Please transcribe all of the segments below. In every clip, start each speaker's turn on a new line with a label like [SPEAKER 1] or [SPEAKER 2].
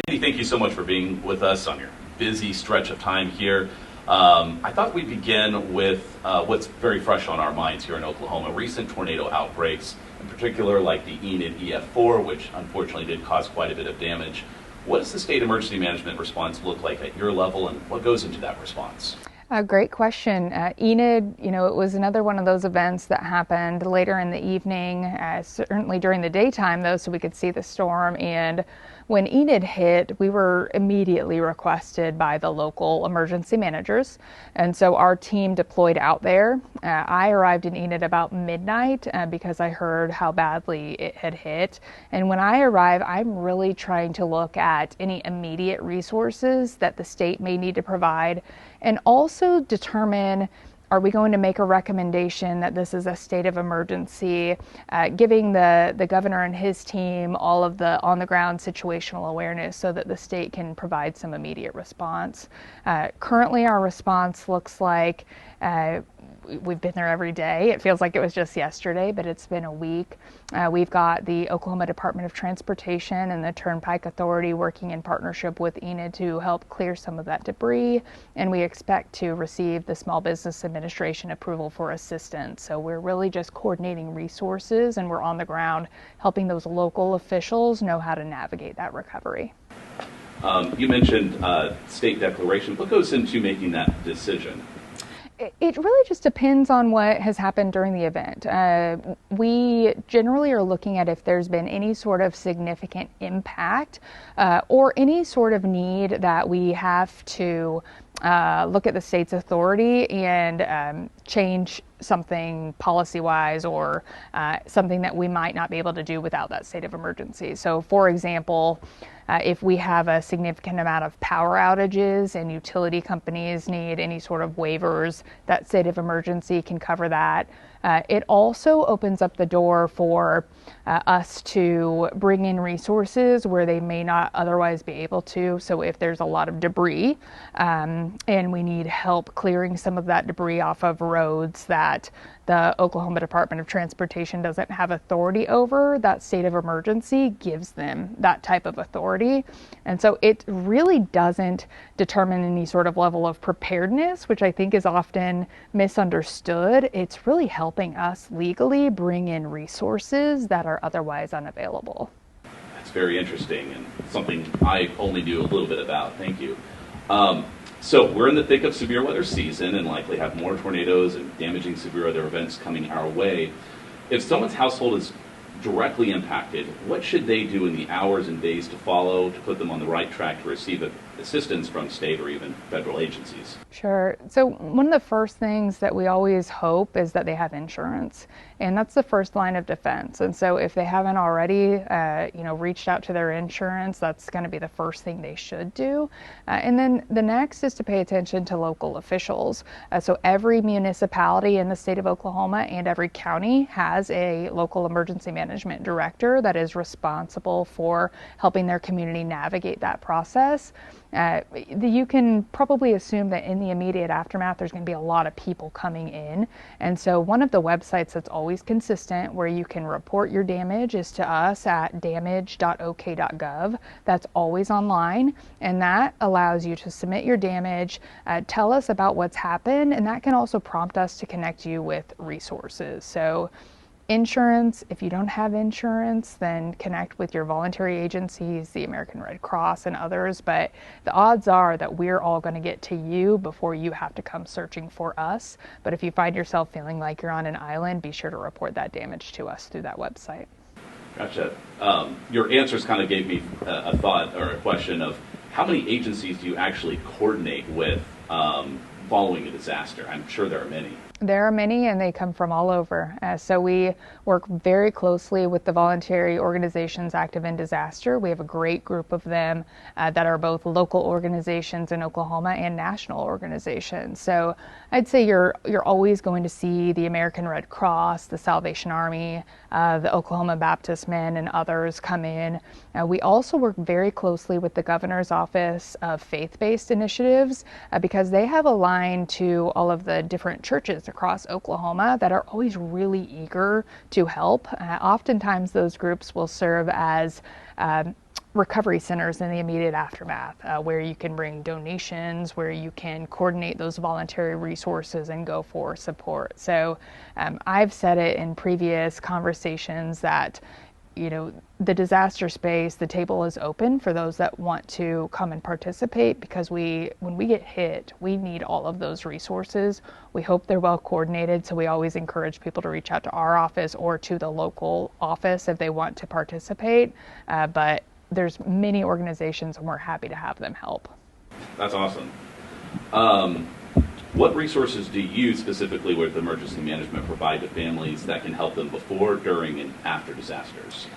[SPEAKER 1] Randy, thank you so much for being with us on your busy stretch of time here. I thought we'd begin with what's very fresh on our minds here in Oklahoma, recent tornado outbreaks, in particular like the Enid EF4, which unfortunately did cause quite a bit of damage. What does the state emergency management response look like at your level, and what goes into that response?
[SPEAKER 2] A great question. Enid, it was another one of those events that happened later in the evening, certainly during the daytime though, so we could see the storm. And when Enid hit, we were immediately requested by the local emergency managers. And so our team deployed out there. I arrived in Enid about midnight because I heard how badly it had hit. And when I arrive, I'm really trying to look at any immediate resources that the state may need to provide, and also determine, are we going to make a recommendation that this is a state of emergency, giving the governor and his team all of the on-the-ground situational awareness so that the state can provide some immediate response. Currently, our response looks like we've been there every day. It feels like it was just yesterday, but it's been a week. We've got the Oklahoma Department of Transportation and the Turnpike Authority working in partnership with Enid to help clear some of that debris, and we expect to receive the Small Business Administration approval for assistance. So we're really just coordinating resources, and we're on the ground helping those local officials know how to navigate that recovery.
[SPEAKER 1] You mentioned state declaration. What goes into making that decision?
[SPEAKER 2] It really just depends on what has happened during the event. We generally are looking at if there's been any sort of significant impact or any sort of need that we have to look at the state's authority and change something policy-wise or something that we might not be able to do without that state of emergency. So, for example, if we have a significant amount of power outages and utility companies need any sort of waivers, that state of emergency can cover that. It also opens up the door for us to bring in resources where they may not otherwise be able to. So if there's a lot of debris and we need help clearing some of that debris off of roads that the Oklahoma Department of Transportation doesn't have authority over, that state of emergency gives them that type of authority. And so it really doesn't determine any sort of level of preparedness, which I think is often misunderstood. It's really helping us legally bring in resources that are otherwise unavailable.
[SPEAKER 1] That's very interesting and something I only knew a little bit about. Thank you. So we're in the thick of severe weather season and likely have more tornadoes and damaging severe weather events coming our way. If someone's household is directly impacted, what should they do in the hours and days to follow to put them on the right track to receive assistance from state or even federal agencies?
[SPEAKER 2] Sure. So one of the first things that we always hope is that they have insurance, and that's the first line of defense. And so if they haven't already, reached out to their insurance, that's going to be the first thing they should do. And then the next is to pay attention to local officials. So every municipality in the state of Oklahoma and every county has a local emergency management director that is responsible for helping their community navigate that process. You can probably assume that in the immediate aftermath, there's going to be a lot of people coming in. And so one of the websites that's always consistent where you can report your damage is to us at damage.ok.gov. That's always online. And that allows you to submit your damage, tell us about what's happened, and that can also prompt us to connect you with resources. So insurance, if you don't have insurance, then connect with your voluntary agencies, the American Red Cross and others, but the odds are that we're all going to get to you before you have to come searching for us. But if you find yourself feeling like you're on an island, be sure to report that damage to us through that website.
[SPEAKER 1] Gotcha. Your answers kind of gave me a thought or a question of how many agencies do you actually coordinate with following a disaster? I'm sure there are many.
[SPEAKER 2] There are many, and they come from all over. So we work very closely with the voluntary organizations active in disaster. We have a great group of them that are both local organizations in Oklahoma and national organizations. So I'd say you're always going to see the American Red Cross, the Salvation Army, the Oklahoma Baptist Men, and others come in. We also work very closely with the Governor's Office of Faith-Based Initiatives because they have a line to all of the different churches across Oklahoma that are always really eager to help. Oftentimes those groups will serve as recovery centers in the immediate aftermath, where you can bring donations, where you can coordinate those voluntary resources and go for support. So I've said it in previous conversations that, you know, the disaster space, the table is open for those that want to come and participate, because when we get hit, we need all of those resources. We hope they're well coordinated, so we always encourage people to reach out to our office or to the local office if they want to participate. But there's many organizations and we're happy to have them help.
[SPEAKER 1] That's awesome. What resources do you specifically with emergency management provide to families that can help them before, during, and after disasters?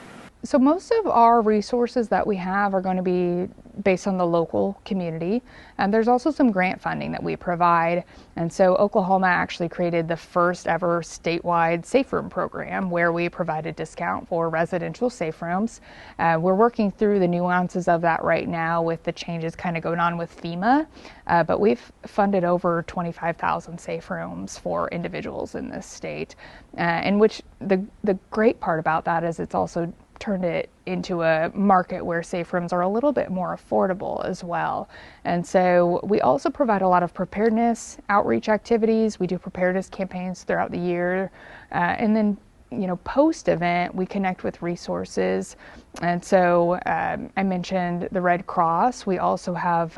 [SPEAKER 2] So most of our resources that we have are going to be based on the local community. And there's also some grant funding that we provide. And so Oklahoma actually created the first ever statewide safe room program where we provide a discount for residential safe rooms. We're working through the nuances of that right now with the changes kind of going on with FEMA. But we've funded over 25,000 safe rooms for individuals in this state. And which the great part about that is it's also turned it into a market where safe rooms are a little bit more affordable as well. And so we also provide a lot of preparedness outreach activities. We do preparedness campaigns throughout the year. And then, you know, post-event, we connect with resources. And so I mentioned the Red Cross. We also have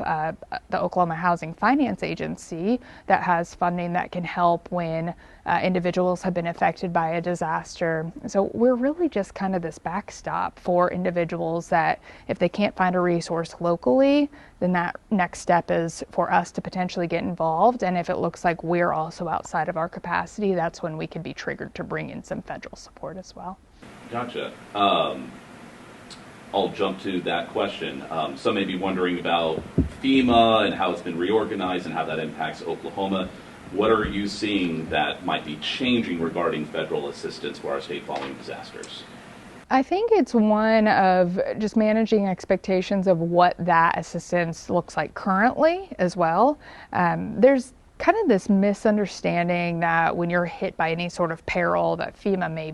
[SPEAKER 2] the Oklahoma Housing Finance Agency that has funding that can help when individuals have been affected by a disaster. So we're really just kind of this backstop for individuals that if they can't find a resource locally, then that next step is for us to potentially get involved. And if it looks like we're also outside of our capacity, that's when we can be triggered to bring in some federal support as well.
[SPEAKER 1] Gotcha. I'll jump to that question. Some may be wondering about FEMA and how it's been reorganized and how that impacts Oklahoma. What are you seeing that might be changing regarding federal assistance for our state following disasters?
[SPEAKER 2] I think it's one of just managing expectations of what that assistance looks like currently as well. There's kind of this misunderstanding that when you're hit by any sort of peril that FEMA may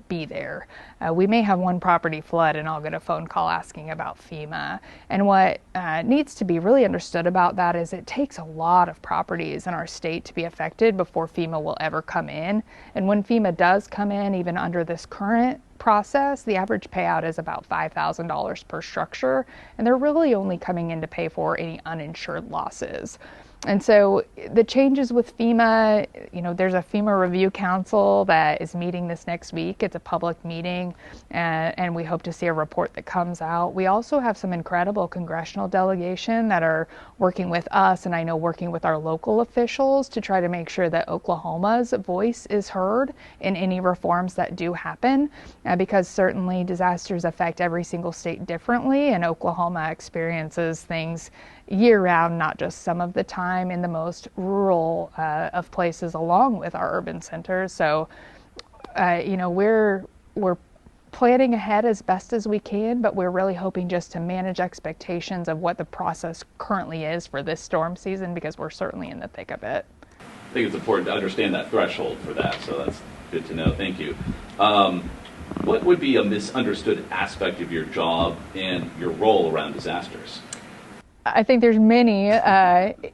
[SPEAKER 2] be there. We may have one property flood and I'll get a phone call asking about FEMA. And what needs to be really understood about that is it takes a lot of properties in our state to be affected before FEMA will ever come in. And when FEMA does come in, even under this current process, the average payout is about $5,000 per structure. And they're really only coming in to pay for any uninsured losses. And so the changes with FEMA, you know, there's a FEMA Review Council that is meeting this next week. It's a public meeting, and we hope to see a report that comes out. We also have some incredible congressional delegation that are working with us, and I know working with our local officials to try to make sure that Oklahoma's voice is heard in any reforms that do happen, because certainly disasters affect every single state differently, and Oklahoma experiences things year-round, not just some of the time in the most rural of places along with our urban centers. So, you know, we're planning ahead as best as we can, but we're really hoping just to manage expectations of what the process currently is for this storm season, because we're certainly in the thick of it.
[SPEAKER 1] I think it's important to understand that threshold for that, so that's good to know. Thank you. What would be a misunderstood aspect of your job and your role around disasters?
[SPEAKER 2] I think there's many.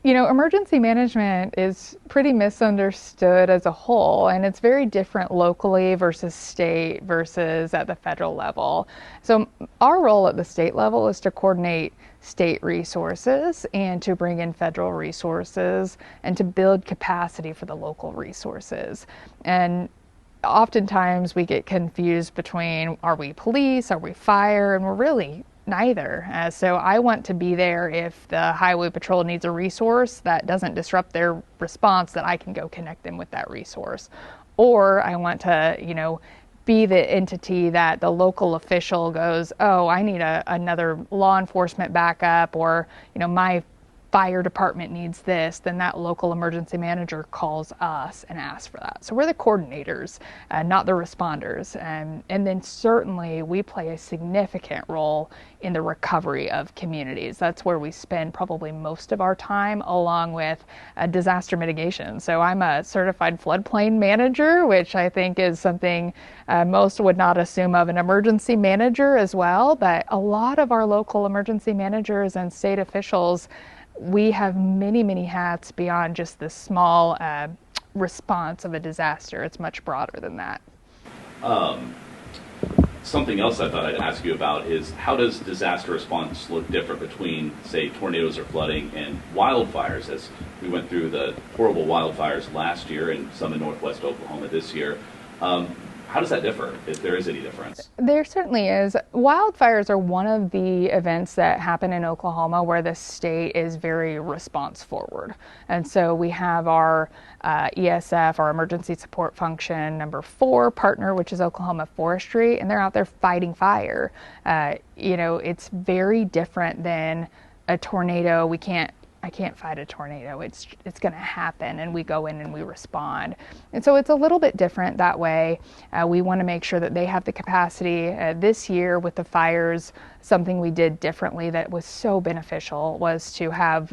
[SPEAKER 2] You know, emergency management is pretty misunderstood as a whole, and it's very different locally versus state versus at the federal level. So our role at the state level is to coordinate state resources and to bring in federal resources and to build capacity for the local resources. And oftentimes we get confused between, are we police, are we fire, and we're really neither. So I want to be there if the highway patrol needs a resource that doesn't disrupt their response, that I can go connect them with that resource. Or I want to, you know, be the entity that the local official goes, oh, I need another law enforcement backup, or, you know, my fire department needs this, then that local emergency manager calls us and asks for that. So we're the coordinators, not the responders. And then certainly we play a significant role in the recovery of communities. That's where we spend probably most of our time, along with disaster mitigation. So I'm a certified floodplain manager, which I think is something most would not assume of an emergency manager as well. But a lot of our local emergency managers and state officials, we have many, many hats beyond just the small response of a disaster. It's much broader than that.
[SPEAKER 1] Something else I thought I'd ask you about is, how does disaster response look different between, say, tornadoes or flooding and wildfires? As we went through the horrible wildfires last year and some in northwest Oklahoma this year, how does that differ, if there is any difference?
[SPEAKER 2] There certainly is. Wildfires are one of the events that happen in Oklahoma where the state is very response forward. And so we have our ESF, our Emergency Support Function number 4 partner, which is Oklahoma Forestry, and they're out there fighting fire. It's very different than a tornado. I can't fight a tornado. It's going to happen, and we go in and we respond. And so it's a little bit different that way. We want to make sure that they have the capacity. This year with the fires, something we did differently that was so beneficial was to have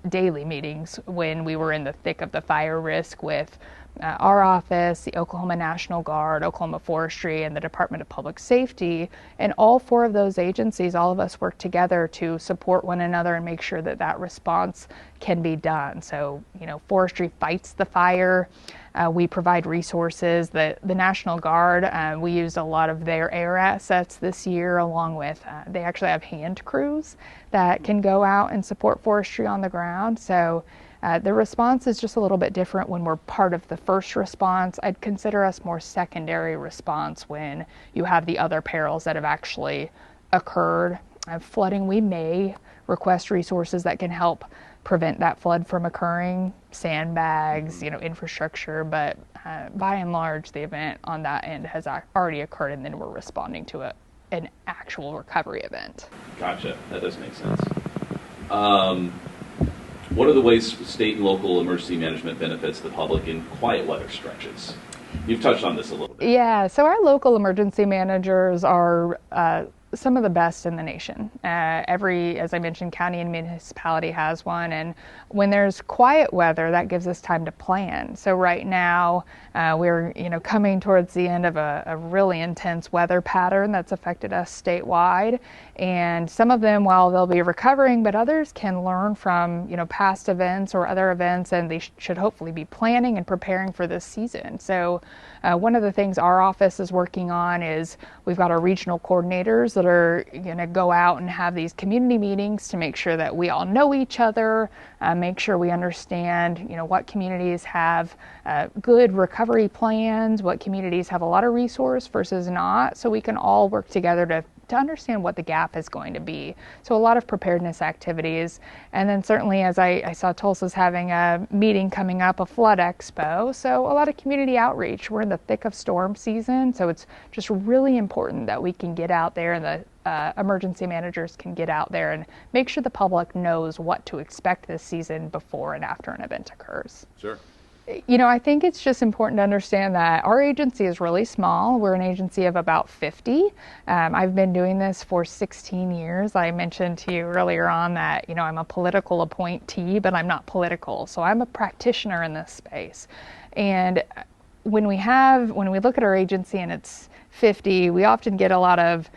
[SPEAKER 2] daily meetings when we were in the thick of the fire risk with our office, the Oklahoma National Guard, Oklahoma Forestry, and the Department of Public Safety. And all 4 of those agencies, all of us work together to support one another and make sure that that response can be done. So, forestry fights the fire. We provide resources. The National Guard, we used a lot of their air assets this year, along with, they actually have hand crews that can go out and support forestry on the ground. So the response is just a little bit different when we're part of the first response. I'd consider us more secondary response when you have the other perils that have actually occurred. Flooding, we may request resources that can help prevent that flood from occurring, sandbags, infrastructure, but by and large, the event on that end has already occurred, and then we're responding to an actual recovery event.
[SPEAKER 1] Gotcha. That does make sense. What are the ways state and local emergency management benefits the public in quiet weather stretches? You've touched on this a little bit.
[SPEAKER 2] Yeah, so our local emergency managers are some of the best in the nation. Every, as I mentioned, county and municipality has one, and when there's quiet weather, that gives us time to plan. So right now, we're coming towards the end of a really intense weather pattern that's affected us statewide, and some of them, while they'll be recovering, but others can learn from past events or other events, and they should hopefully be planning and preparing for this season. So one of the things our office is working on is we've got our regional coordinators that are going to go out and have these community meetings to make sure that we all know each other, make sure we understand what communities have good recovery plans, what communities have a lot of resource versus not, so we can all work together to understand what the gap is going to be. So a lot of preparedness activities. And then certainly, as I saw Tulsa's having a meeting coming up, a flood expo. So a lot of community outreach. We're in the thick of storm season, so it's just really important that we can get out there and the emergency managers can get out there and make sure the public knows what to expect this season before and after an event occurs.
[SPEAKER 1] Sure.
[SPEAKER 2] I think it's just important to understand that our agency is really small. We're an agency of about 50. I've been doing this for 16 years. I mentioned to you earlier on that, I'm a political appointee, but I'm not political. So I'm a practitioner in this space. And when we look at our agency and it's 50, we often get a lot of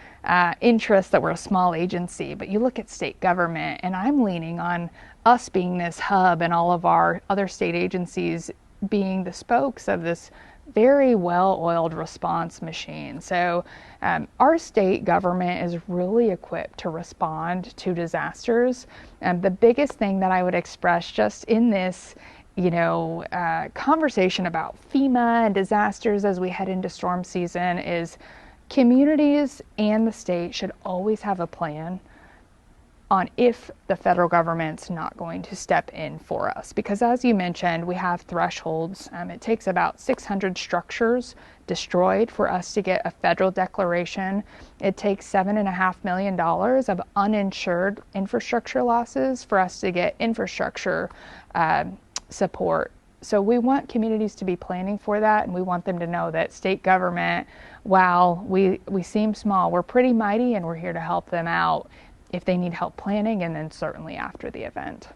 [SPEAKER 2] interest that we're a small agency. But you look at state government, and I'm leaning on us being this hub and all of our other state agencies being the spokes of this very well-oiled response machine. So our state government is really equipped to respond to disasters. The biggest thing that I would express just in this conversation about FEMA and disasters as we head into storm season is communities and the state should always have a plan on if the federal government's not going to step in for us. Because as you mentioned, we have thresholds. It takes about 600 structures destroyed for us to get a federal declaration. It takes $7.5 million of uninsured infrastructure losses for us to get infrastructure support. So we want communities to be planning for that, and we want them to know that state government, while we seem small, we're pretty mighty, and we're here to help them out if they need help planning, and then certainly after the event.